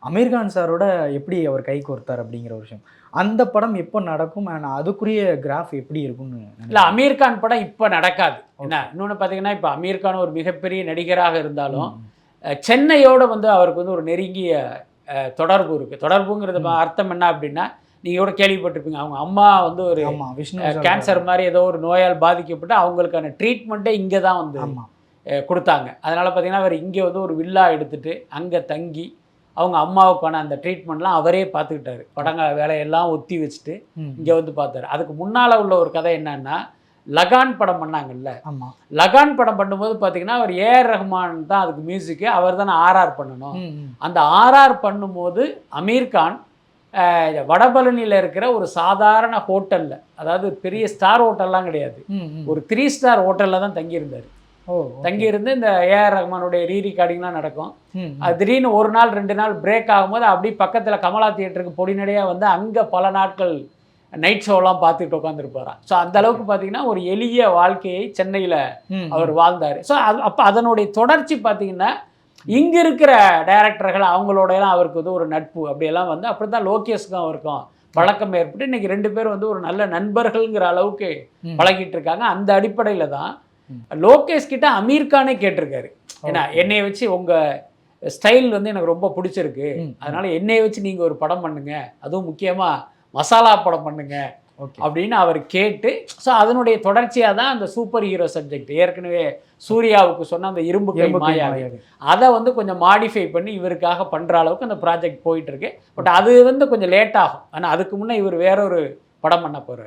அமீர் கான் சாரோட எப்படி அவர் கை கோர்த்தார் அப்படிங்கிற ஒரு விஷயம். அந்த படம் எப்போ நடக்கும்? அண்ட் அதுக்குரிய கிராஃப் எப்படி இருக்கும்னு இல்ல நினைக்கிறீங்க? அமீர் கான் படம் இப்ப நடக்காது. என்ன ஓகே. இன்னொன்னு பார்த்தீங்கன்னா, இப்ப அமீர் கான் ஒரு மிகப்பெரிய நடிகராக இருந்தாலும், ம். சென்னையோட வந்து அவருக்கு வந்து ஒரு நெருங்கிய தொடர்பு இருக்கு. தொடர்புங்கிறது ம். அர்த்தம் என்ன அப்படின்னா, நீங்க கூட கேள்விப்பட்டிருப்பீங்க. அவங்க அம்மா வந்து ஒரு ஆமா. விஷ்ணு கேன்சர் மாரி ஏதோ ஒரு நோயால் பாதிக்கப்பட்டு அவங்களுக்கான ட்ரீட்மெண்ட்டே இங்க தான் வந்து ஆமா. குடுத்தாங்க. அதனால பார்த்தீங்கன்னா, அவர் இங்க வந்து ஒரு வில்லா எடுத்துட்டு, அங்க தங்கி, அவங்க அம்மாவுக்கான அந்த ட்ரீட்மெண்ட்லாம் அவரே பார்த்துக்கிட்டாரு. வேலையெல்லாம் ஒத்தி வச்சுட்டு, ம். இங்க வந்து பார்த்தாரு. அதுக்கு முன்னால உள்ள ஒரு கதை என்னன்னா, லகான் படம் பண்ணாங்கல்ல. ஆமா. லகான் படம் பண்ணும்போது பார்த்தீங்கன்னா, அவர் ஏஆர் ரஹ்மான் தான் அதுக்கு மியூசிக்கு. அவர் தானே ஆர்ஆர் பண்ணணும். ம். ம். அந்த ஆர்ஆர் பண்ணும்போது அமீர் கான் வடபழனியில இருக்கிற ஒரு சாதாரண ஹோட்டல்ல, அதாவது பெரிய ஸ்டார் ஹோட்டல்லாம் கிடையாது. ம். ம். ஒரு 3 ஸ்டார் ஹோட்டல்ல தான் தங்கியிருந்தாரு. ஓ! ஓகே. தங்கியிருந்து இந்த ஏஆர் ரஹ்மானுடைய ரெக்கார்டிங்லாம் நடக்கும். ம். ம். அது திடீர்னு 1 நாள் 2 நாள் பிரேக் ஆகும்போது அப்படியே பக்கத்துல கமலா தியேட்டருக்கு பொடிநடையா வந்து அங்க பல நாட்கள் நைட் ஷோலாம் பார்த்துட்டு உட்காந்துருப்பாராம். ஸோ அந்த அளவுக்கு பார்த்தீங்கன்னா, ஒரு எளிய வாழ்க்கையை சென்னையில ம். அவர் வாழ்ந்தாரு. ஸோ அப்ப அதனுடைய தொடர்ச்சி பார்த்தீங்கன்னா, இங்க இருக்கிற டைரக்டர்கள் அவங்களோடலாம் அவருக்கு வந்து ஒரு நட்பு அப்படியெல்லாம் வந்து அப்படித்தான் லோகேஷ்க்கும் அவருக்கும் பழக்கம் ஏற்பட்டு இன்னைக்கு 2 பேரும் வந்து ஒரு நல்ல நண்பர்கள்ங்கிற அளவுக்கு ம். பழகிட்டு இருக்காங்க. அந்த அடிப்படையில தான் ம். லோகேஷ் கிட்ட அமீர் கானே கேட்டிருக்காரு. ஏன்னா ஓகே. என்னைய வச்சு உங்க ஸ்டைல் வந்து எனக்கு ரொம்ப பிடிச்சிருக்கு. ம். அதனால என்னைய வச்சு நீங்க ஒரு படம் பண்ணுங்க. அதுவும் முக்கியமா மசாலா படம் பண்ணுங்க ஓகே. அப்படின்னு அவர் கேட்டு, ஸோ அதனுடைய தொடர்ச்சியா தான் அந்த சூப்பர் ஹீரோ சப்ஜெக்ட் ஏற்கனவே சூர்யாவுக்கு சொன்ன அந்த இரும்பு கை எறும்பு கை மாயாவி. மாயாவி. அத வந்து கொஞ்சம் மாடிஃபை பண்ணி இவருக்காக பண்ற அளவுக்கு அந்த ப்ராஜெக்ட் போயிட்டு இருக்கு. பட் அது வந்து கொஞ்சம் லேட் ஆகும். ஆனா அதுக்கு முன்ன இவர் வேற ஒரு படம் பண்ண போறாரு.